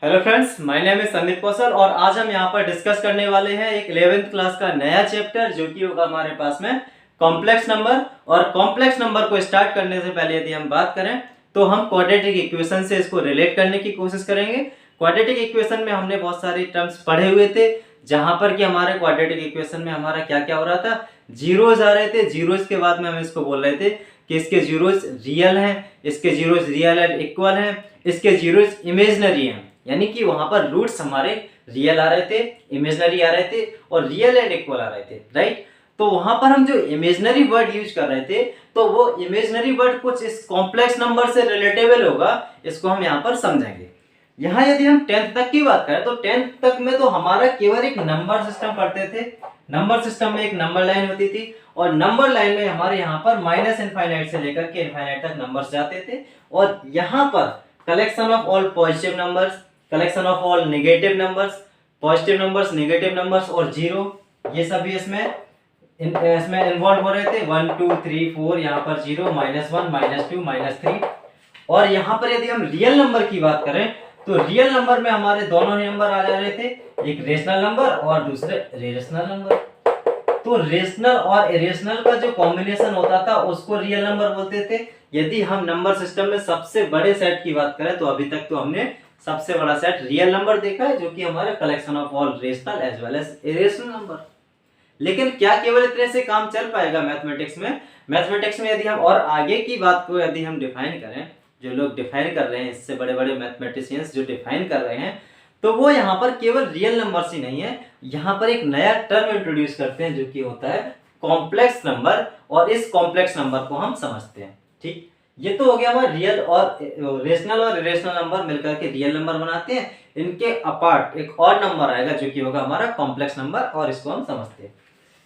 Hello friends, my name is Sandeep Kaushal और आज हम यहाँ पर डिस्कस करने वाले हैं एक 11th क्लास का नया चैप्टर जो कि होगा हमारे पास में कॉम्प्लेक्स नंबर। और कॉम्प्लेक्स नंबर को स्टार्ट करने से पहले यदि हम बात करें तो हम क्वाड्रेटिक इक्वेशन से इसको रिलेट करने की कोशिश करेंगे। क्वाड्रेटिक इक्वेशन में हमने बहुत सारे टर्म्स पढ़े हुए थे जहां पर कि हमारे क्वाड्रेटिक इक्वेशन में हमारा क्या क्या हो रहा था, जीरोज आ रहे थे। जीरोज के बाद में हम इसको बोल रहे थे कि इसके जीरोज रियल हैं, इसके जीरोज रियल एंड इक्वल हैं, इसके जीरोज इमेजिनरी हैं, यानी कि वहां पर रूट्स हमारे रियल आ रहे थे, इमेजिनरी आ रहे थे और रियल एंड इक्वल आ रहे थे, राइट। तो वहां पर हम जो इमेजिनरी वर्ड यूज कर रहे थे तो वो इमेजिनरी वर्ड कुछ इस कॉम्प्लेक्स नंबर से रिलेटेबल होगा, इसको हम यहाँ पर समझेंगे। यहाँ यदि हम 10th तक की बात करें तो 10th तक में तो हमारा केवल एक नंबर सिस्टम पढ़ते थे। नंबर सिस्टम में एक नंबर लाइन होती थी और नंबर लाइन में हमारे यहाँ पर माइनस इनफाइनाइट से लेकर के इनफाइनाइट तक नंबर्स जाते थे और यहाँ पर collection of all positive numbers, collection of all negative numbers, positive numbers, negative numbers और जीरो, ये सभी इसमें इन्वॉल्व हो रहे थे। 1 2 3 4 यहाँ पर 0, -1, -2, -3। और यहाँ पर यदि हम रियल नंबर की बात करें तो रियल नंबर में हमारे दोनों ही नंबर आ जा रहे थे, एक रेशनल नंबर और दूसरे इरेशनल नंबर। तो रेशनल और इरेशनल का जो कॉम्बिनेशन होता था उसको रियल नंबर बोलते थे। यदि हम नंबर सिस्टम में सबसे बड़े सेट की बात करें तो अभी तक तो हमने सबसे बड़ा सेट रियल नंबर देखा है जो कि हमारे collection of all rational as well as irrational number. लेकिन क्या केवल इतने से काम चल पाएगा मैथमेटिक्स में? मैथमेटिक्स में यदि हम और आगे की बात को यदि हम डिफाइन करें, जो लोग डिफाइन कर रहे हैं, इससे बड़े बड़े मैथमेटिशियंस जो डिफाइन कर रहे हैं, तो वो यहाँ पर केवल रियल नंबर्स ही नहीं है, यहाँ पर एक नया टर्म इंट्रोड्यूस करते हैं जो कि होता है कॉम्प्लेक्स नंबर। और इस कॉम्प्लेक्स नंबर को हम समझते हैं, ठीक। ये तो हो गया हमारा रियल और रेशनल और इरेशनल नंबर मिलकर के रियल नंबर बनाते हैं। इनके अपार्ट एक और नंबर आएगा जो कि होगा हमारा कॉम्प्लेक्स नंबर और इसको हम समझते हैं।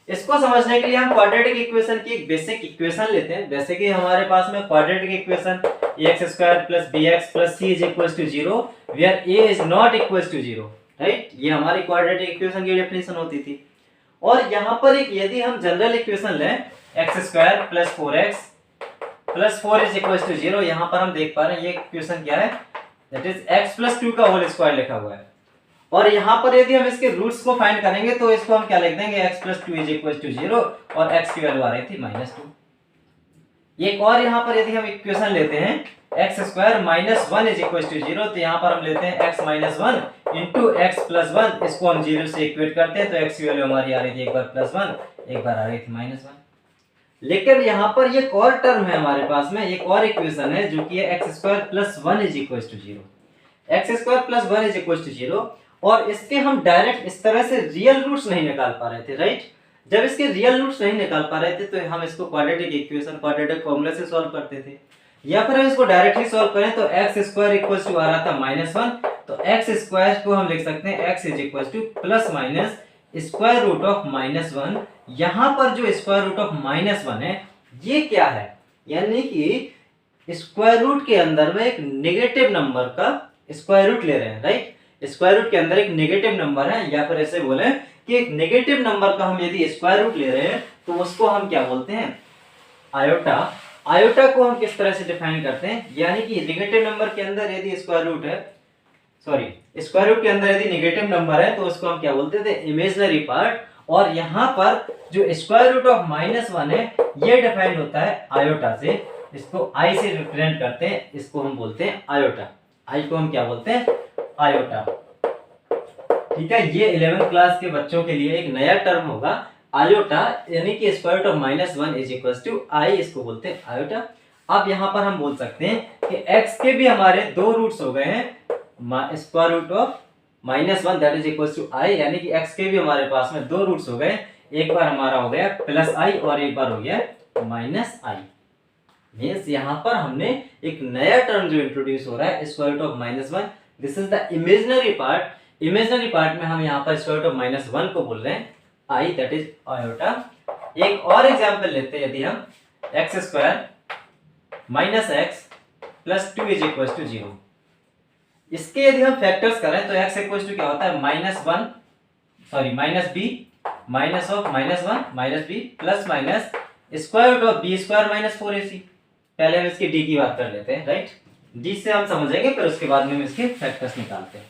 इसको समझने के लिए हम क्वाड्रेटिक इक्वेशन की एक बेसिक इक्वेशन लेते हैं। जैसे कि हमारे पास में quadratic equation ax² + bx + c = 0 where a is not equals to 0, right. ये हमारी क्वाड्रेटिक इक्वेशन की डेफिनेशन होती थी। और यहाँ पर एक यदि हम जनरल इक्वेशन लें x² + 4x + 4 = 0, यहाँ पर हम देख पा रहे हैं ये इक्वेशन क्या है, दैट इज x + 2 का होल स्क्वायर लिखा हुआ है। और यहाँ पर यदि हम इसके रूट्स को फाइंड करेंगे तो इसको हम क्या लिख देंगे, x + 2 = 0 और x की वैल्यू आ रही थी -2। एक और यहाँ पर यदि हम इक्वेशन लेते हैं x² - 1 = 0, तो यहाँ पर हम लेते हैं x - 1 × x + 1, इसको हम 0 से इक्वेट करते हैं तो x की वैल्यू हमारी आ रही थी एक बार +1, एक बार आ रही थी -1। लेकिन यहाँ पर एक और टर्म है हमारे पास में, एक और इक्वेशन है जो कि है x² + 1 = 0। x² + 1 = 0 और इसके हम डायरेक्ट इस तरह से रियल रूट्स नहीं निकाल पा रहे थे, राइट। जब इसके रियल रूट्स नहीं निकाल पा रहे थे तो हम इसको क्वाड्रेटिक इक्वेशन, क्वाड्रेटिक फॉर्मूला से सॉल्व करते थे, या फिर हम इसको डायरेक्टली सॉल्व करें तो x² आ रहा था -1, तो x² को हम लिख सकते हैं x = ±√(-1). यहाँ पर जो √(-1) है ये क्या है, यानी कि स्क्वायर रूट के अंदर में एक नेगेटिव नंबर का स्क्वायर रूट ले रहे हैं, राइट। स्क्वायर रूट के अंदर एक नेगेटिव नंबर है, या फिर ऐसे बोले कि एक नेगेटिव नंबर का हम यदि स्क्वायर रूट ले रहे हैं तो उसको हम क्या बोलते हैं, आयोटा। आयोटा को हम किस तरह से डिफाइन करते हैं, यानी कि नेगेटिव नंबर के अंदर यदि स्क्वायर रूट है, स्क्वायर रूट के अंदर यदि नेगेटिव नंबर है तो उसको हम क्या बोलते थे, इमेजिनरी पार्ट। और यहाँ पर जो (-1) है ये डिफाइन होता है आयोटा से, इसको आई से रिप्रेजेंट करते हैं, इसको हम बोलते हैं आयोटा। आई को हम क्या बोलते हैं, आयोटा, ठीक है। ये 11th क्लास के बच्चों के लिए एक नया टर्म होगा आयोटा, यानी कि (-1) = I, इसको बोलते हैं आयोटा। अब यहाँ पर हम बोल सकते हैं कि x के भी हमारे दो रूट्स हो गए हैं, (-1) दैट इज I, यानी कि x के भी हमारे पास में दो रूट्स हो गए, एक बार हमारा हो गया +i और एक बार हो गया -i। मींस यहाँ पर हमने एक नया टर्म जो इंट्रोड्यूस हो रहा है (-1), this is the imaginary part. Imaginary part में हम यहाँ पर (-1) को बोल रहे हैं I, दैट इज आयोटा। एक और एग्जांपल लेते हैं, यदि हम x² - x + 2 = 0, इसके यदि हम फैक्टर्स करें तो x = क्या होता है, -b - (-1 - b) +-(b² - 4ac). पहले हम इसकी d की बात कर लेते हैं, राइट। d से हम समझेंगे फिर उसके बाद में हम इसके फैक्टर्स निकालते हैं।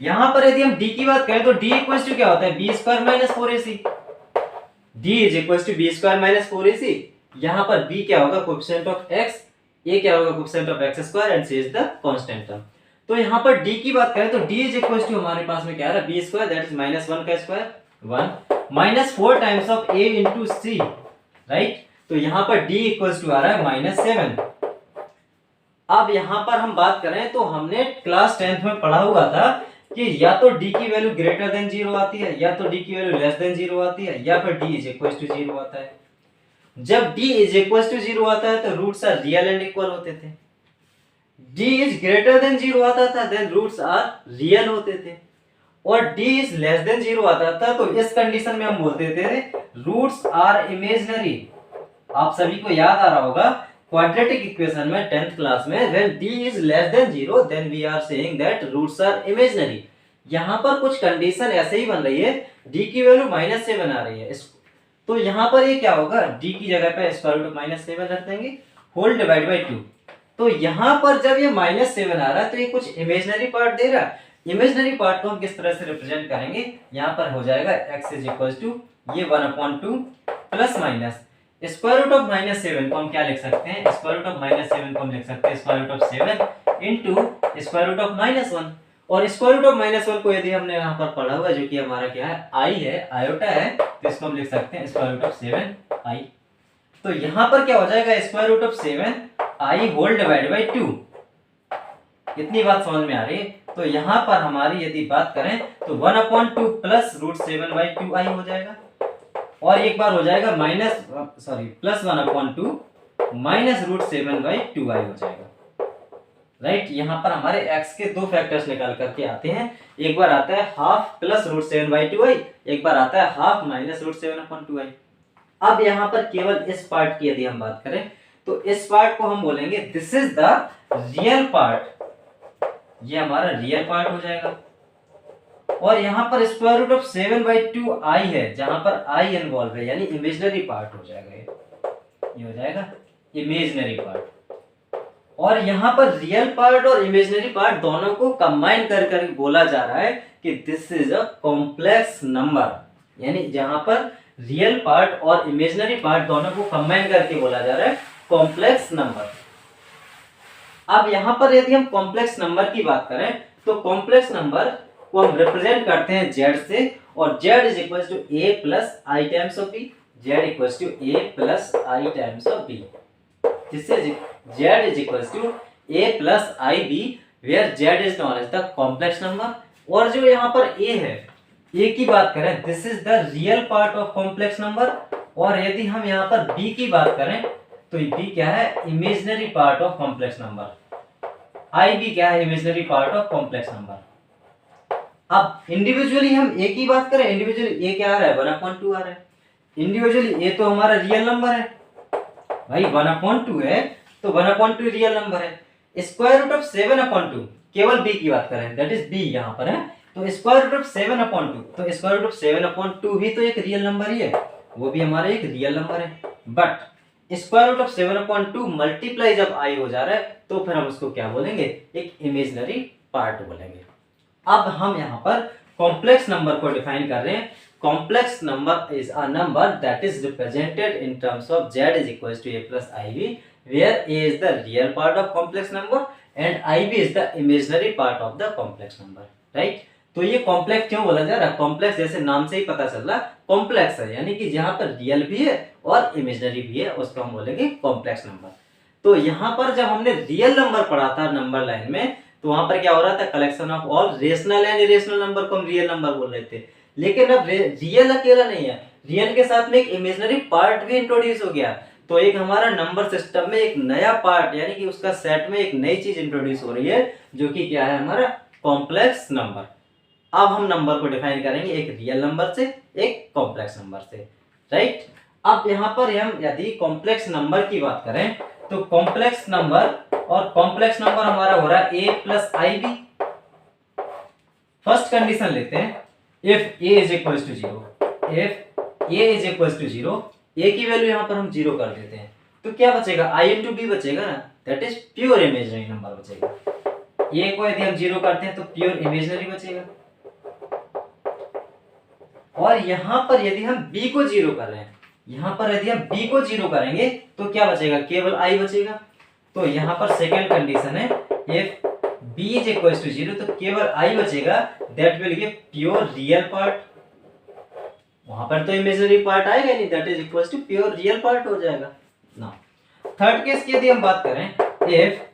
यहाँ पर यदि हम d की बात करें तो d इक्वल टू क्या होता है, b square minus 4ac। d is equal to b square minus 4ac। यहाँ पर b क्या होगा, कोएफिशिएंट ऑफ x, a क्या होगा, coefficient of x square, and c is the constant term. तो यहाँ पर d की बात करें तो d इज इक्वल टू हमारे पास में क्या आ रहा है, b square that is minus 1 का square 1 minus 4 times of a into c, right. तो यहाँ पर d इक्वल टू आ रहा है माइनस 7। अब यहाँ पर हम बात करें तो हमने क्लास 10th में पढ़ा हुआ था कि या तो d की वैल्यू ग्रेटर देन 0 आती है, या तो d की वैल्यू लेस देन 0 आती है, या फिर d इज इक्वल टू 0 आता है। जब d इज इक्वल टू 0 आता है तो roots are real and equal होते थे। d इज ग्रेटर देन 0 आता था देन रूट्स आर रियल होते थे, और d इज लेस देन 0 आता था तो इस कंडीशन में हम बोलते थे रूट्स आर इमेजिनरी। आप सभी को याद आ रहा होगा क्वाड्रेटिक इक्वेशन में 10th क्लास में when d is less than 0 then we are saying that roots are imaginary। यहाँ पर कुछ कंडीशन ऐसे ही बन रही है, d की वैल्यू -7 आ रही है, तो यहाँ पर ये क्या होगा, d की जगह पे स्क्वायर रूट ऑफ -7 रख देंगे होल डिवाइड बाय 2। तो यहाँ पर जब ये -7 आ रहा है तो ये कुछ इमेजिनरी पार्ट दे रहा है। इमेजिनरी पार्ट को हम किस तरह से रिप्रेजेंट करेंगे, यहाँ पर हो जाएगा x इज इक्वल टू ये 1/2 plus minus square root of -7 को हम क्या लिख सकते हैं, स्क्वायर रूट ऑफ -7 को हम लिख सकते हैं square root of 7 into square root of -1। और स्क्वायर रूट ऑफ -1 को यदि हमने यहाँ पर पढ़ा हुआ जो कि हमारा क्या है, आई है, आयोटा है, तो इसको हम लिख सकते हैं स्क्वायर रूट ऑफ 7i। तो यहाँ पर क्या हो जाएगा, square root of 7i whole divide by 2। इतनी बात समझ में आ रही है। तो यहाँ पर हमारी यदि बात करें तो 1/2 प्लस रूट 7/2i हो जाएगा, और एक बार हो जाएगा प्लस 1/2 माइनस रूट 7/2i हो जाएगा, राइट। यहाँ पर हमारे x के दो फैक्टर्स निकाल करके आते हैं, एक बार आता है हाफ प्लस रूट 7/2i, एक बार आता है हाफ माइनस रूट 7/2i। अब यहाँ पर केवल इस पार्ट की यदि हम बात करें तो इस पार्ट को हम बोलेंगे this is the real part, ये हमारा रियल पार्ट हो जाएगा। और यहाँ पर स्क्वायर रूट ऑफ 7/2i है जहां पर i इन्वॉल्व है, यानी इमेजिनरी पार्ट हो जाएगा, ये हो जाएगा इमेजिनरी पार्ट। और यहाँ पर रियल पार्ट और इमेजिनरी पार्ट दोनों को कंबाइन कर बोला जा रहा है कि this is a complex number, यानी जहां पर रियल पार्ट और इमेजिनरी पार्ट दोनों को कंबाइन करके बोला जा रहा है कॉम्प्लेक्स नंबर। अब यहाँ पर यदि हम कॉम्प्लेक्स नंबर की बात करें तो कॉम्प्लेक्स नंबर को हम रिप्रेजेंट करते हैं z से, और z is equal to a plus i times of b, z equal to a plus i times of b, जिससे z is equal to a plus i b, where z is known as the complex number. और जो यहाँ पर a है, a की बात करें this is the real part of complex number, और यदि हम यहाँ पर b की बात करें तो b क्या है, imaginary part of complex number, ib क्या है, imaginary part of complex number. अब इंडिविजुअली हम a की बात करें, इंडिविजुअली a क्या आ रहा है, 1/2 आ रहा है। इंडिविजुअली a तो हमारा रियल नंबर है भाई, 1/2 है तो 1/2 रियल नंबर है। स्क्वायर रूट ऑफ 7/2 केवल b की बात करें दैट इज b यहाँ पर है, तो स्क्वायर रूट ऑफ 7/2, तो स्क्वायर रूट ऑफ 7/2 भी तो एक रियल नंबर ही है, वो भी हमारा एक रियल नंबर है। But square root of 7/2 multiply जब i हो जा रहा है तो फिर हम उसको क्या बोलेंगे, एक इमेजिनरी पार्ट बोलेंगे। अब हम यहाँ पर कॉम्प्लेक्स नंबर को डिफाइन कर रहे हैं। Complex number is a number that is represented in terms of z is equal to a plus ib, where a is the real part of complex number and ib is the imaginary part of the complex number, right. तो ये complex क्यों बोला जा रहा है, complex जैसे नाम से ही पता चल रहा है कॉम्प्लेक्स है, यानी कि जहाँ पर रियल भी है और इमेजिनरी भी है उसको हम बोलेंगे कॉम्प्लेक्स नंबर। तो यहाँ पर जब हमने रियल नंबर पढ़ा था नंबर लाइन में तो वहां पर क्या हो रहा था, collection of all rational and irrational number को हम रियल नंबर बोल रहे थे। लेकिन अब रियल अकेला नहीं है, रियल के साथ में एक इमेजिनरी पार्ट भी इंट्रोड्यूस हो गया, तो एक हमारा नंबर सिस्टम में एक नया पार्ट यानी कि उसका सेट में एक नई चीज इंट्रोड्यूस हो रही है जो कि क्या है, हमारा कॉम्प्लेक्स नंबर। अब हम नंबर को डिफाइन करेंगे एक रियल नंबर से, एक कॉम्प्लेक्स नंबर से, राइट। अब यहाँ पर हम यदि कॉम्प्लेक्स नंबर की बात करें तो कॉम्प्लेक्स नंबर और कॉम्प्लेक्स नंबर हमारा हो रहा है a plus i b. First condition लेते हैं, if a is equal to 0, if a is equal to 0, a की वैल्यू यहाँ पर हम 0 कर देते हैं तो क्या बचेगा, i इंटू बी बचेगा ना, that is pure imaginary number बचेगा। ए को यदि हम 0 करते हैं तो प्योर इमेजिनरी बचेगा, और यहां पर यदि हम बी को 0 कर रहे हैं, यहां पर यदि हम बी को 0 करेंगे तो क्या बचेगा, केवल आई बचेगा। तो यहां पर सेकंड कंडीशन है if b is equal to 0 तो केवल आई बचेगा, that will give pure real part. वहां पर तो इमेजिनरी पार्ट आएगा नहीं, that is equal to pure real part हो जाएगा ना। थर्ड केस की यदि हम बात करें, if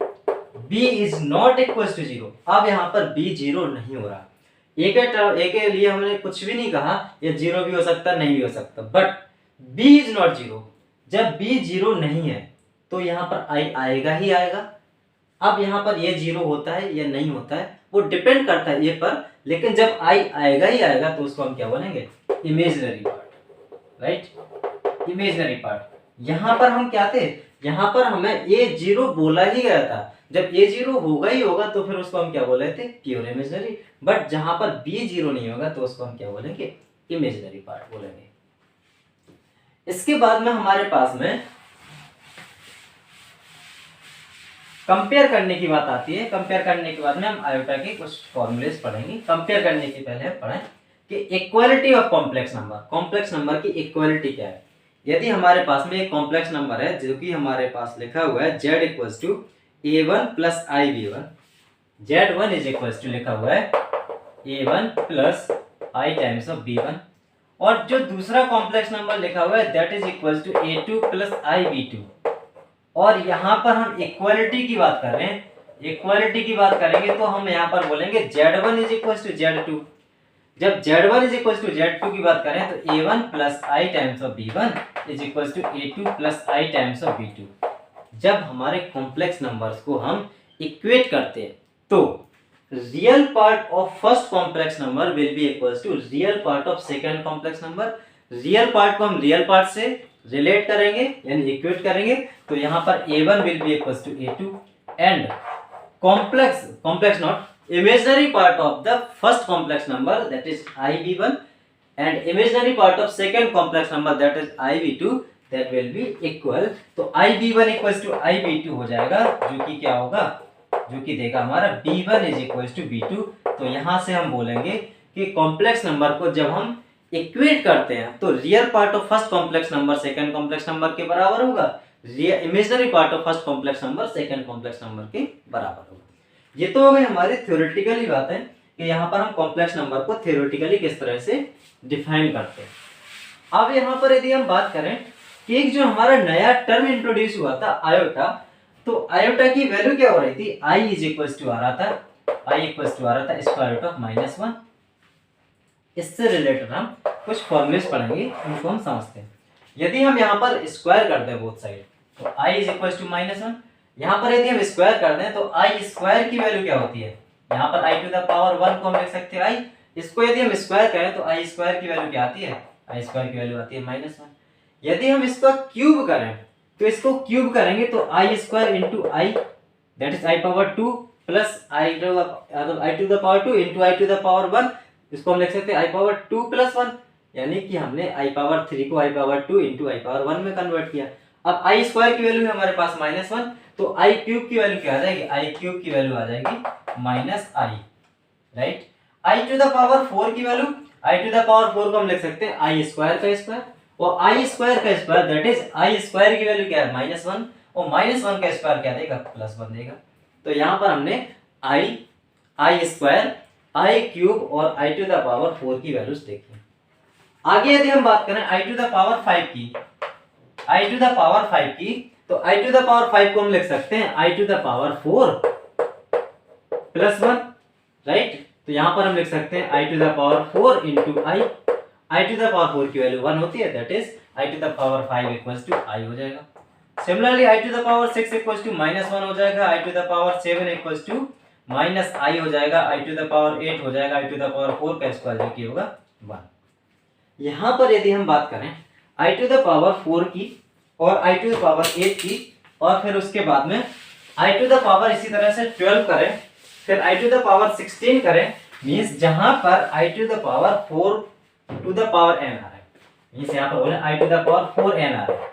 b is not equal to 0, अब यहां पर b 0 नहीं हो रहा, ए के लिए हमने कुछ भी नहीं कहा, ये 0 भी हो सकता नहीं भी हो सकता, बट b इज नॉट 0, जब b 0 नहीं है तो यहां पर i आएगा ही आएगा। अब यहां पर ये 0 होता है या नहीं होता है वो डिपेंड करता है ये पर, लेकिन जब i आएगा ही आएगा तो उसको हम क्या बोलेंगे, imaginary part, right, imaginary part. यहां पर हम क्या थे, यहां पर हमें ये 0 बोला ही गया था, जब ये 0 होगा ही होगा तो फिर उसको हम क्या बोले थे, प्योर इमेजिनरी। बट जहां पर b 0 नहीं होगा तो उसको हम क्या बोलेंगे, इमेजिनरी पार्ट बोलेंगे। इसके बाद में हमारे पास में कंपेयर करने की बात आती है। कंपेयर करने के बाद में हम आयोटा के कुछ फॉर्मूलेस पढ़ेंगे। कंपेयर करने के पहले हम पढ़ें कि equality of complex number, complex number की इक्वालिटी क्या है। यदि हमारे पास में एक कॉम्प्लेक्स नंबर है जो कि हमारे पास लिखा हुआ है z equals to a1 plus ib1, z1 is equals to लिखा हुआ है a1 plus i times of b1, और जो दूसरा कॉम्प्लेक्स नंबर लिखा हुआ है that is equals to a2 plus ib2। और यहाँ पर हम इक्वालिटी की बात कर रहे हैं, इक्वालिटी की बात करेंगे तो हम यहाँ पर बोलेंगे z1 is equals to z2। जब z1 is equals to z2 की बात करें तो a1 plus i times of b1 is equals to a2 plus i times of b2। जब हमारे कॉम्प्लेक्स नंबर्स को हम इक्वेट करते हैं तो real part of first complex number will be equals to real part of second complex number. Real part को हम real part से रिलेट करेंगे यानी इक्वेट करेंगे, तो यहाँ पर a1 will be equals to a2 and complex not imaginary part of the first complex number that is ib1 and imaginary part of second complex number that is ib2 that will be equal। तो ib1 equals to ib2 हो जाएगा, जो कि क्या होगा, जो कि देगा हमारा b1 is equals to b2। तो यहाँ से हम बोलेंगे कि कॉम्प्लेक्स नंबर को जब हम इक्वेट करते हैं तो real part of first complex number second complex number के बराबर होगा, imaginary part of first complex number second complex number के बराबर होगा। ये तो हो गई हमारी थ्योरेटिकली बात है कि यहाँ पर हम कॉम्प्लेक्स नंबर को थ्योरेटिकली किस तरह से डिफाइन करते हैं। अब यहाँ पर यदि हम बात करें कि एक जो हमारा नया टर्म इंट्रोड्यूस हुआ था आयोटा, तो आयोटा की वैल्यू क्या हो रही थी, i इज इक्वल्स टू आ रहा था, i इक्वल्स टू आ रहा था स्क्वायर रूट ऑफ -1। इससे रिलेटेड हम कुछ फॉर्मूलेस पढ़ेंगे, उनको हम समझते हैं। यदि हम यहाँ पर स्क्वायर कर दें बोथ साइड तो i इज इक्वल्स टू -1, यहाँ पर यदि हम स्क्वायर कर दें तो i स्क्वायर की वैल्यू क्या होती है, यहाँ पर i टू द पावर 1 को हम लिख सकते हैं i, इसको यदि हम स्क्वायर करें तो i स्क्वायर की वैल्यू क्या आती है, i स्क्वायर की वैल्यू आती है -1। यदि हम इसको क्यूब करें तो इसको क्यूब करेंगे तो i square into i that is i power 2 plus i to the power 2 into i to the power 1, इसको हम लिख सकते हैं i पावर 2 प्लस 1, यानी कि हमने i पावर 3 को i power 2 into i power 1 में कन्वर्ट किया। अब i स्क्वायर की वैल्यू है हमारे पास -1, तो i क्यूब की वैल्यू क्या आ जाएगी, i क्यूब की वैल्यू आ जाएगी -i, right. i to the power 4 की value, i to the power 4 को हम लिख सकते हैं i स्क्वायर का स्क्वायर, और i स्क्वायर का square that is i square की वैल्यू क्या है -1, और -1 का स्क्वायर क्या देगा, +1 देगा। तो यहाँ पर हमने i स्क्वायर, i क्यूब और i टू द पावर 4 की वैल्यूज देखी। आगे यदि हम बात करें i टू द पावर 5 की, i टू द पावर 5 की, तो i टू द पावर 5 को हम लिख सकते हैं i to the power 4 plus 1, right. तो यहाँ पर हम लिख सकते हैं i to the power 4 into i to the power 4 की वैल्यू 1 होती है, that is i to the power 5 equals to i हो जाएगा। Similarly i to the power 6 equals to -1 हो जाएगा, i to the power 7 equals to -i हो जाएगा, i to the power 8 हो जाएगा, i टू द पावर 4 का square जो कि होगा 1। यहाँ पर यदि हम बात करें i टू द पावर 4 की और i टू द पावर 8 की, और फिर उसके बाद में i टू द पावर इसी तरह से 12 करें, फिर i टू द पावर 16 करें, मींस जहां पर i to the power 4 to the power n आ रहा है, मींस यहाँ पर बोले i to the power 4n आ रहा है,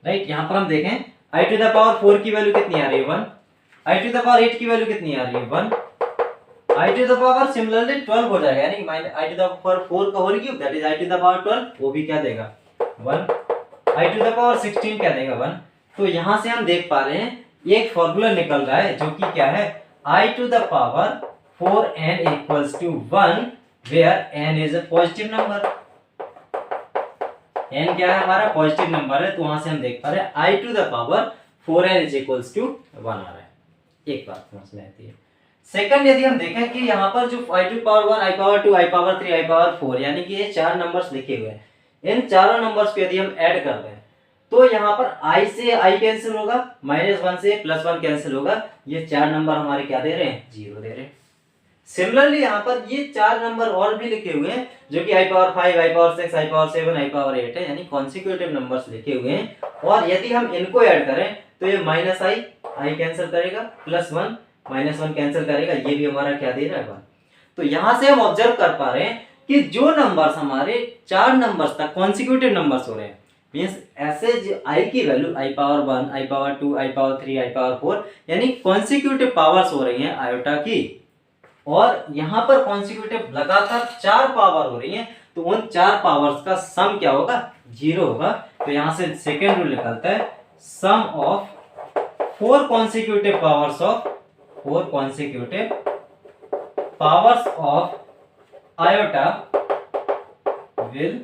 राइट। यहाँ पर हम देखें i टू द पावर 4 की वैल्यू कितनी आ रही है 1, i टू द पावर 8 की वैल्यू कितनी आ रही है 1, i to the power similarly 12 हो जाएगा, यानी i टू द पावर 4 का whole cube that is i to the power 12, वो भी क्या देगा 1, i टू द पावर 16 क्या देगा 1। तो यहां से हम देख पा रहे हैं एक फॉर्मूला निकल रहा है जो कि क्या है i to the power 4n equals to 1 where n is a positive number. n क्या है हमारा पॉजिटिव नंबर है, तो वहां से हम देख पा रहे हैं i to the power 4n is equals to 1 आ रहा है। एक बात समझ में आती है। सेकंड यदि हम देखें कि यहाँ पर जो i to power 1, i power 2, i power 3, i power 4 यानी कि ये चार नंबर्स लिखे हुए हैं, इन चारों नंबर्स को यदि हम ऐड कर दें तो यहाँ पर i से i कैंसिल होगा, -1 से +1 कैंसिल होगा, ये चार नंबर हमारे क्या दे रहे हैं 0 दे रहे हैं। सिमिलरली यहाँ पर ये चार नंबर और भी लिखे हुए हैं जो कि i power 5, i power 6, i power 7, i power 8 है, यानी कॉन्सिक्यूटिव नंबर्स लिखे हुए हैं। और यदि हम इनको ऐड करें तो ये -i कैंसिल करेगा, +1 -1 कैंसिल करेगा, ये भी हमारा क्या दे रहा है 1। तो यहाँ से हम ऑब्जर्व कर पा रहे हैं कि जो नंबर्स हमारे चार नंबर्स तक कॉन्सिक्यूटिव नंबर्स हो रहे हैं, मींस ऐसे जो i की value i power 1, i power 2, i power 3, i power 4 यानी कॉन्सिक्यूटिव पावर्स हो रही हैं आयोटा की, और यहाँ पर कॉन्सिक्यूटिव लगातार चार पावर हो रही हैं, तो उन चार पावर्स का सम क्या होगा 0 होगा। तो यहाँ से सेकेंड रूल निकलता है sum of 4 consecutive powers of iota will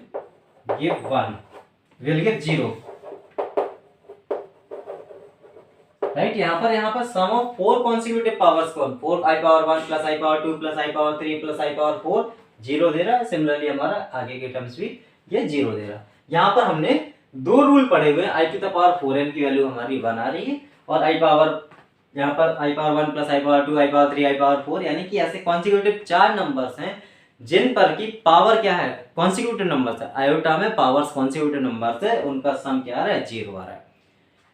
give 0, right. यहाँ पर सम ऑफ 4 consecutive powers को 4 i power 1 plus i power 2 plus i power 3 plus i power 4 0 दे रहा है। सिमिलरली हमारा आगे के टर्म्स भी ये 0 दे रहा है। यहाँ पर हमने दो रूल पढ़े हुए हैं, i to the power 4n की वैल्यू हमारी 1 आ रही है, और i पावर यहाँ पर i power 1 plus i power 2, i power 3, i power 4 यानी कि ऐसे कॉन्सिक्यूटिव चार नंबर्स हैं जिन पर की पावर क्या है कॉन्सिक्यूटिव नंबर्स है, आयोटा में पावर्स कॉन्सिक्यूटिव नंबर्स है, उनका सम क्या आ रहा है 0 आ रहा है।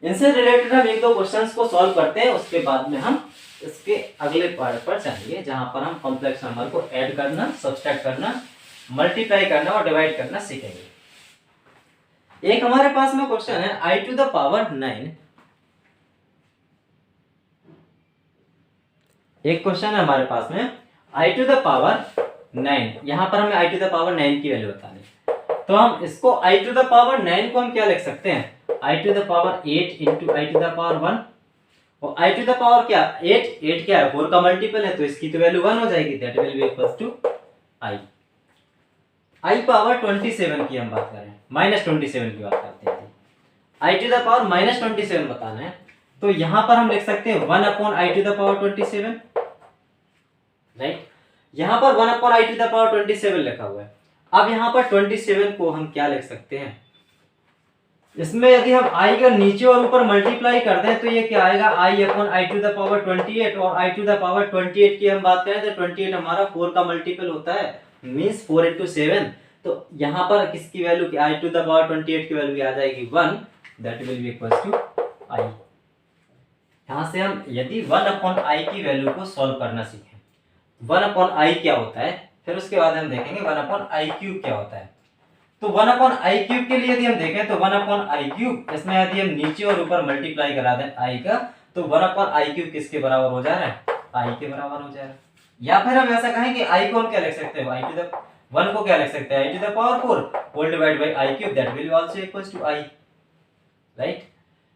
इनसे रिलेटेड हम एक दो क्वेश्चंस को सॉल्व करते हैं, उसके बाद में हम इसके अगले पार्ट पर चलेंगे जहां पर हम कॉम्प्लेक्स नंबर को ऐड करना, सब्सट्रैक्ट करना, मल्टीप्लाई करना और डिवाइड करना सीखेंगे। एक हमारे पास में क्वेश्चन है i टू द पावर 9, एक क्वेश्चन है हमारे पास में i टू द पावर 9, यहां पर हमें i टू द पावर 9 की वैल्यू बतानी है। तो हम इसको i टू द पावर 9 को हम क्या लिख सकते हैं i to the power 8 into i to the power 1, और i टू द पावर क्या 8 क्या है 4 का मल्टीपल है, तो इसकी तो वैल्यू 1 हो जाएगी, that will be equals to i power 27 की हम बात करें, -27 की बात करते हैं, i टू द पावर -27 बताना है, तो यहां पर हम लिख सकते हैं 1 upon i to the power 27, right. यहां पर 1 upon i to the power 27 लिखा हुआ है। अब यहां पर 27 को हम क्या लिख सकते हैं, इसमें यदि हम i का नीचे और ऊपर मल्टीप्लाई करते हैं तो ये क्या आएगा i upon i to the power 28, और i टू द पावर 28 की हम बात करें तो 28 हमारा 4 का मल्टीपल होता है, मींस 4 into 7, तो यहाँ पर किसकी value i to the power 28 की वैल्यू आ जाएगी 1, that will be equals to i। यहाँ से हम यदि 1 अपॉन i की वैल्यू को सॉल्व करना सीखें, 1 अपॉन i क्या होता है, फिर उसके बाद हम देखेंगे 1 अपॉन i क्यूब क्या होता है। तो 1 अपॉन i क्यूब के लिए यदि हम देखें तो 1 अपॉन i क्यूब, इसमें यदि हम नीचे और ऊपर मल्टीप्लाई करा दें i का, तो 1 अपॉन i क्यूब किसके बराबर हो जा रहा है i के बराबर हो जा रहा है। या फिर हम ऐसा कहें कि i को हम क्या लिख सकते हैं, i टू द 1 को क्या लिख सकते हैं i to the power 4 whole divide by i cube, that will also equals to i, right.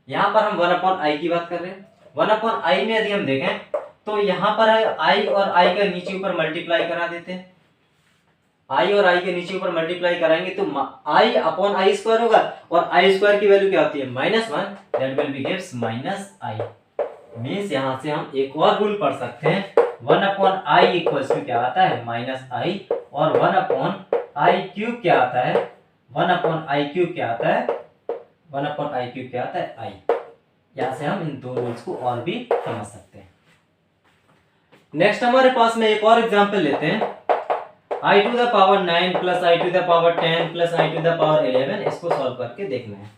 यहाँ पर हम 1 अपॉन i की बात कर रहे हैं। 1 अपॉन i में यदि हम देखें तो यहाँ पर है i और i का नीचे ऊपर मल्टीप्लाई करा देते हैं, i और i के नीचे ऊपर मल्टीप्लाई कराएंगे तो i अपॉन i स्क्वायर होगा, और i स्क्वायर की वैल्यू क्या होती है -1, that will B gives -i। Means यहाँ से हम एक और रूल पढ़ सकते हैं, 1 अपॉन i इक्वल्स टू क्या आता है -i, और 1 अपॉन i क्यूब क्या आता है, 1 अपॉन i क्यूब क्या आता है, 1 अपॉन i क्यूब क्या आता है i। यहाँ से हम इन दो रूल्स को और भी समझ सकते हैं। नेक्स्ट हमारे पास में एक और एग्जांपल लेते हैं, i to the power 9 plus i to the power 10 plus i to the power 11, इसको सॉल्व करके देखना है।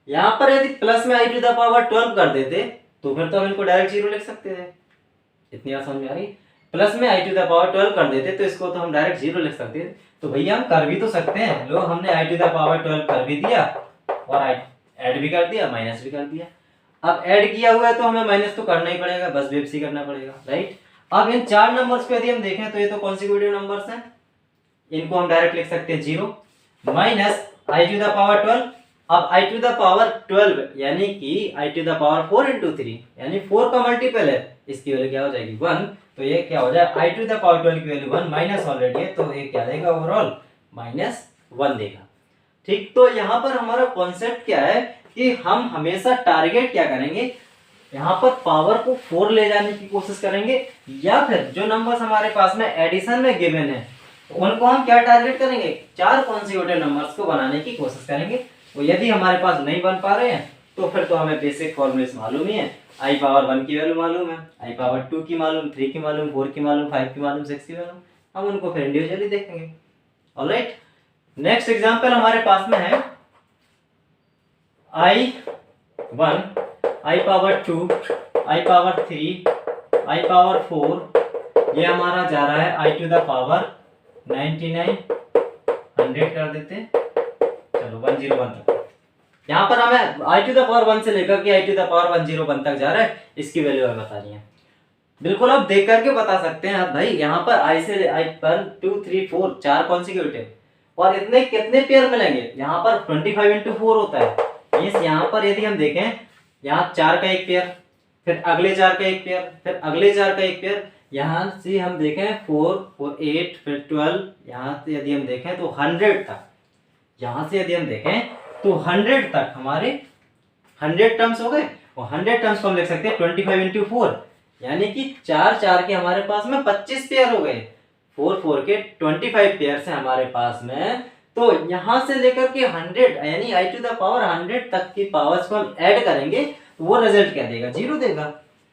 यहाँ पर यदि प्लस में i टू द पावर 12 कर देते तो फिर तो हम इनको डायरेक्ट 0 लिख सकते थे, इतनी बात समझ में आ रही। प्लस में i टू द पावर 12 कर देते तो इसको तो हम डायरेक्ट 0 लिख सकते थे, तो भैया हम कर भी तो सकते हैं। लो हमने i टू द पावर 12 कर भी दिया और ऐड भी कर दिया, माइनस भी कर दिया। अब ऐड किया हुआ है तो हमें माइनस तो करना ही पड़ेगा, बस बेपसी करना पड़ेगा, राइट। अब इन चार नंबर्स पे यदि हम देखें तो ये तो कॉन्सिक्यूटिव नंबर्स हैं, इनको हम डायरेक्ट लिख सकते हैं 0 minus i to the power 12। अब आई टू द पावर 12 यानी कि i to the power 4 into 3 यानी 4 का मल्टीपल है, इसकी वैल्यू क्या हो जाएगी 1। तो ये क्या हो जाए आई टू द पावर 12 की वैल्यू 1 माइनस ऑलरेडी है, तो ये क्या देगा ओवरऑल -1 देगा। ठीक, तो यहाँ पर हमारा कॉन्सेप्ट क्या है कि हम हमेशा टारगेट क्या करेंगे, यहाँ पर पावर को 4 ले जाने की कोशिश करेंगे, या फिर जो नंबर्स हमारे पास में एडिशन में गिवन है उनको हम क्या टारगेट करेंगे, 4 कॉन्सिक्यूटिव नंबर्स को बनाने की कोशिश करेंगे। तो यदि हमारे पास नहीं बन पा रहे हैं तो फिर तो हमें बेसिक फॉर्मूलेस मालूम ही है, आई पावर 1 की वैल्यू मालूम है, आई पावर 2 की मालूम, 3 की मालूम, 4 की मालूम, 5 की मालूम, 6 की मालूम, हम उनको फिर इंडिविजुअली देखेंगे। ऑलराइट, नेक्स्ट एग्जांपल हमारे पास में है i1, आई पावर 2, आई पावर 3, आई पावर 4, ये हमारा जा रहा है आई टू द पावर 99, 100 कर देते हैं, चलो 101 तक। यहाँ पर हमें आई टू द पावर 1 से लेकर के आई टू द पावर 101 तक जा रहा है, इसकी वैल्यू हमें बतानी है। बिल्कुल आप देख करके बता सकते हैं आप भाई, यहाँ पर आई से आई 1 2 3 4 4 कॉन्सिक्यूटिव, और इतने कितने पेयर मिलेंगे, यहाँ पर 25 इंटू 4 होता है। मींस यहाँ पर यदि हम देखें, यहाँ 4 का एक पेयर, फिर अगले 4 का एक पेयर, फिर अगले 4 का एक पेयर, यहाँ से हम देखें 4 और 8 फिर 12, यहाँ से यदि हम देखें तो 100 तक, यहाँ से यदि हम देखें तो 100 तक हमारे 100 टर्म्स हो गए, और 100 टर्म्स को हम लिख सकते हैं 25 इंटू 4, यानी कि 4 4 के हमारे पास में 25 पेयर हो गए, 4 4 के 25 पेयर से हमारे पास में। तो यहाँ से लेकर के 100 यानी आई टू द पावर 100 तक की पावर्स को हम ऐड करेंगे तो वो रिजल्ट क्या देगा, 0 देगा।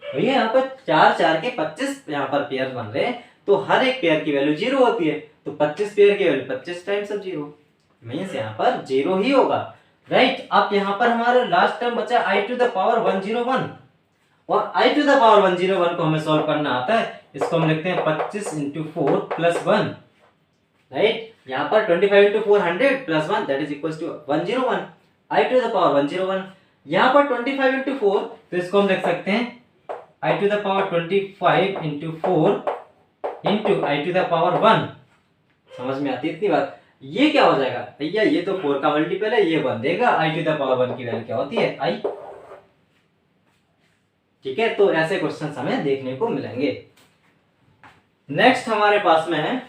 भैया यहाँ पर 4 4 के 25 यहाँ पर पेयर बन रहे हैं, तो हर एक पेयर की वैल्यू 0 होती है, तो 25 पेयर की वैल्यू 25 टाइम्स 0, मीन्स यहाँ पर 0 ही होगा, राइट। अब यहाँ पर हमारा लास्ट टर्म बचा आई टू द पावर 101, और आई टू द पावर 101 को हमें सॉल्व करना आता है, इसको हम लिखते हैं 25 इंटू 4 प्लस 1, राइट। यहाँ पर 25 into 4 100 plus 1 that is equal to 101, i to the power 101। यहाँ पर 25 इंटू 4, तो इसको हम लिख सकते हैं i to the power 25 into 4 into i to the power 1। समझ में आती है इतनी बात। ये क्या हो जाएगा भैया, ये तो 4 का मल्टीपल है, ये 1 देगा, आई टू द पावर 1 की वैल्यू क्या होती है, आई। ठीक है, तो ऐसे क्वेश्चन हमें देखने को मिलेंगे। नेक्स्ट हमारे पास में है,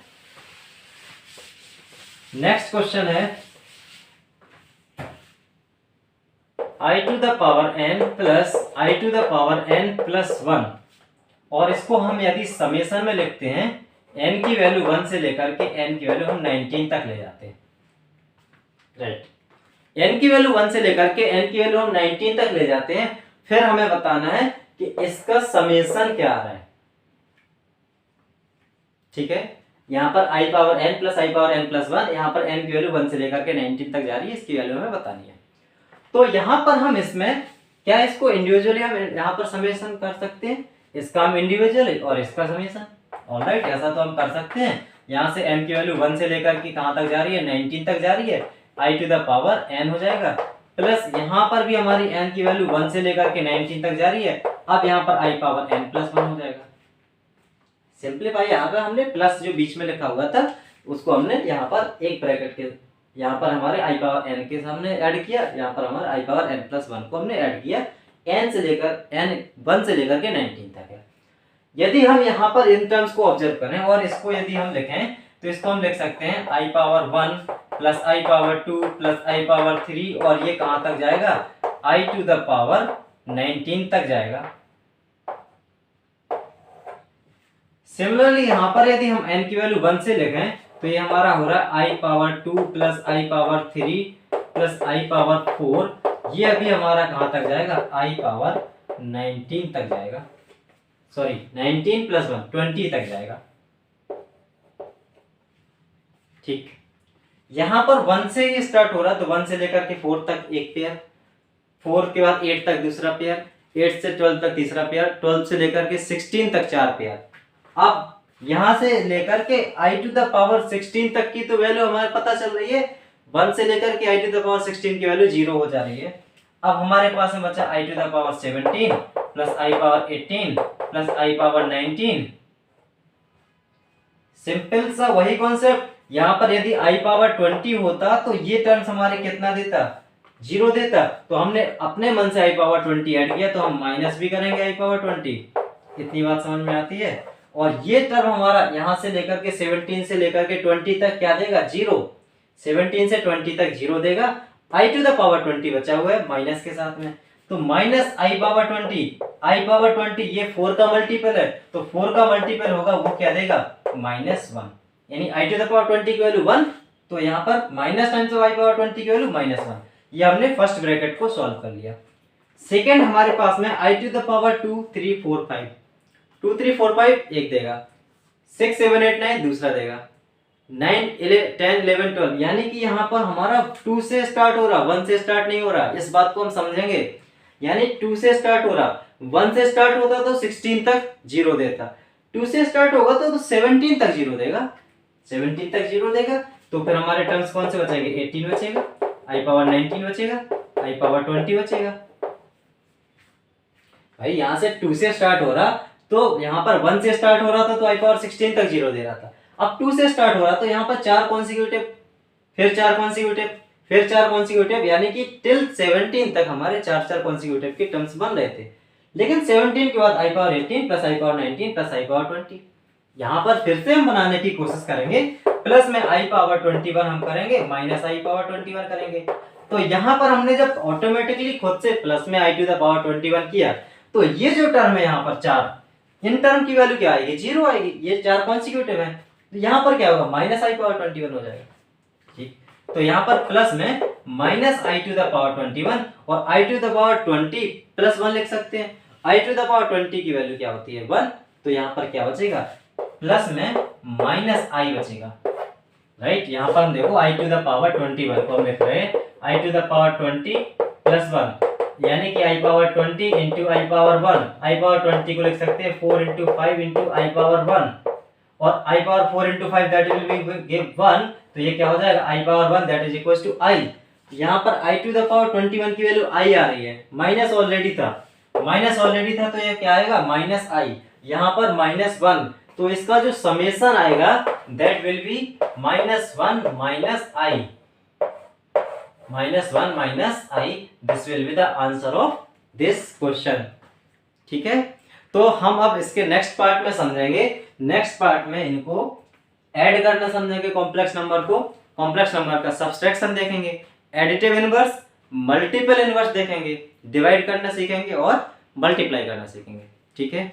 नेक्स्ट क्वेश्चन है i to the power n plus i to the power n plus 1, और इसको हम यदि समेशन में लिखते हैं, n की वैल्यू 1 से लेकर के n की वैल्यू हम 19 तक ले जाते हैं, राइट। n की वैल्यू 1 से लेकर के n की वैल्यू हम 19 तक ले जाते हैं, फिर हमें बताना है कि इसका समेशन क्या आ रहा है। ठीक है, यहाँ पर i power n plus I power n plus 1, यहाँ पर n की वैल्यू 1 से लेकर के 19 तक जा रही है, इसकी वैल्यू हमें बतानी है। तो यहाँ पर हम इसमें क्या, इसको इंडिविजुअली हम यहाँ पर समेशन कर सकते हैं, इसका हम इंडिविजुअली और इसका समेशन, ऑलराइट, ऐसा तो हम कर सकते हैं। यहाँ से n की वैल्यू 1 से लेकर के कहाँ तक जा रही है, 19 तक जा रही है, i to the power n हो जाएगा, प्लस यहाँ पर भी हमारी n की वैल्यू 1 से लेकर के 19 तक जा रही है, अब यहाँ पर i पावर n प्लस 1 हो जाएगा। सिंपलीफाई, यहाँ पर हमने प्लस जो बीच में लिखा हुआ था उसको हमने यहाँ पर एक ब्रैकेट के, यहाँ पर हमारे i पावर n के सामने ऐड किया, यहाँ पर हमारे i पावर n प्लस 1 को हमने ऐड किया, n से लेकर n 1 से लेकर के 19 तक है। यदि हम यहाँ पर इन टर्म्स को ऑब्जर्व करें और इसको यदि हम लिखें, तो इसको हम लिख सकते हैं i power 1 plus I power 2 plus I power 3, और ये कहाँ तक जाएगा, i टू द पावर 19 तक जाएगा। सिमिलरली यहाँ पर यदि हम n की वैल्यू 1 से लिखें, तो ये हमारा हो रहा है i power 2 plus I power 3 plus I power 4, ये अभी हमारा कहाँ तक जाएगा, i पावर 19 तक जाएगा, सॉरी 19 प्लस 1 20 तक जाएगा। ठीक, यहाँ पर 1 से ही स्टार्ट हो रहा है, तो 1 से लेकर के 4 तक एक पेयर, 4 के बाद 8 तक दूसरा पेयर, 8 से 12 तक तीसरा पेयर, 12 से लेकर के 16 तक 4 पेयर। अब यहां से लेकर के i टू द पावर 16 तक की तो वैल्यू हमारे पता चल रही है, 1 से लेकर के i टू द पावर 16 की वैल्यू 0 हो जा रही है। अब हमारे पास में बचा i to the power 17 plus i power 18 plus i power 19। Simple सा वही कॉन्सेप्ट, यहाँ पर यदि i पावर 20 होता तो ये टर्म्स हमारे कितना देता, 0 देता। तो हमने अपने मन से i पावर 20 ऐड किया, तो हम माइनस भी करेंगे i पावर 20। इतनी बात समझ में आती है। और ये टर्म हमारा यहाँ से लेकर के 17 से लेकर के 20 तक क्या देगा, 0। 17 से 20 तक 0 देगा। i टू द पावर 20 बचा हुआ है माइनस के साथ में, तो माइनस i पावर 20 ये 4 का मल्टीपल है, तो 4 का मल्टीपल होगा वो क्या देगा, -1। यानी i टू द पावर 20 की वैल्यू 1, तो यहाँ पर minus times of i power 20 की वैल्यू -1। ये हमने फर्स्ट ब्रैकेट को सॉल्व कर लिया। सेकेंड हमारे पास में i टू द पावर 2 3 4 5, 2 3 4 5 एक देगा, 6 7 8 9 दूसरा देगा, 9 10 11 12, यानी कि यहाँ पर हमारा 2 से स्टार्ट हो रहा, 1 से स्टार्ट नहीं हो रहा। इस बात को हम समझेंगे, यानी 2 से स्टार्ट हो रहा, 1 से स्टार्ट होता तो 16 तक 0 देता, 2 से स्टार्ट होगा तो 17 तक 0 देगा, 17 तक 0 देगा। तो फिर हमारे टर्म्स कौन से बचेंगे, 18 बचेगा, i पावर 19 बचेगा, i पावर 20 बचेगा। भाई यहाँ से 2 से स्टार्ट हो रहा, तो यहाँ पर 1 से स्टार्ट हो रहा था तो i पावर 16 तक 0 दे रहा था। अब 2 से स्टार्ट हो रहा तो यहाँ पर 4 कॉन्सिक्यूटिव, फिर 4 कॉन्सिक्यूटिव, फिर 4 कॉन्सिक्यूटिव, यानी कि टिल 17 तक हमारे 4 कॉन्सिक्यूटिव के टर्म्स बन रहे थे। लेकिन 17 के बाद i power 18 plus i power 19 plus i power 20, यहाँ पर फिर से हम बनाने की कोशिश करेंगे, प्लस में i पावर 21 हम करेंगे, माइनस i पावर 21 करेंगे। तो यहाँ पर हमने जब ऑटोमेटिकली खुद से प्लस में i टू द पावर 21 किया, तो ये जो टर्म है यहाँ पर 4, इन टर्म की वैल्यू क्या आएगी, 0 आएगी। ये 4 कॉन्सिक्यूटिव है, तो यहाँ पर क्या होगा, माइनस i पावर 21 हो जाएगा। ठीक, तो यहाँ पर प्लस में minus i to the power 21 और i to the power 20 plus 1 लिख सकते हैं। i टू द पावर 20 की वैल्यू क्या होती है, 1, तो यहाँ पर क्या बचेगा, प्लस में माइनस i बचेगा। राइट, यहाँ पर हम देखो i टू द पावर 21 को हम लिख रहे हैं i to the power 20 plus 1, यानी कि i power 20 into i power 1, i power 20 को लिख सकते हैं 4 इंटू 5 इंटू i पावर 1, और i power 4 into 5 that will be give 1, तो ये क्या हो जाएगा, i power 1 that is equal to i। यहाँ पर i टू द पावर 21 की वैल्यू i आ रही है, माइनस ऑलरेडी था, तो ये क्या आएगा, माइनस i, यहाँ पर -1, तो इसका जो समेशन आएगा that will B -1 minus i, -1 minus i, this will be the answer of this question. ठीक है, तो हम अब इसके नेक्स्ट पार्ट में समझेंगे। नेक्स्ट पार्ट में इनको ऐड करना समझेंगे, कॉम्प्लेक्स नंबर को, कॉम्प्लेक्स नंबर का सब्सट्रैक्शन देखेंगे, एडिटिव इनवर्स, मल्टीपल इनवर्स देखेंगे, डिवाइड करना सीखेंगे और मल्टीप्लाई करना सीखेंगे। ठीक है।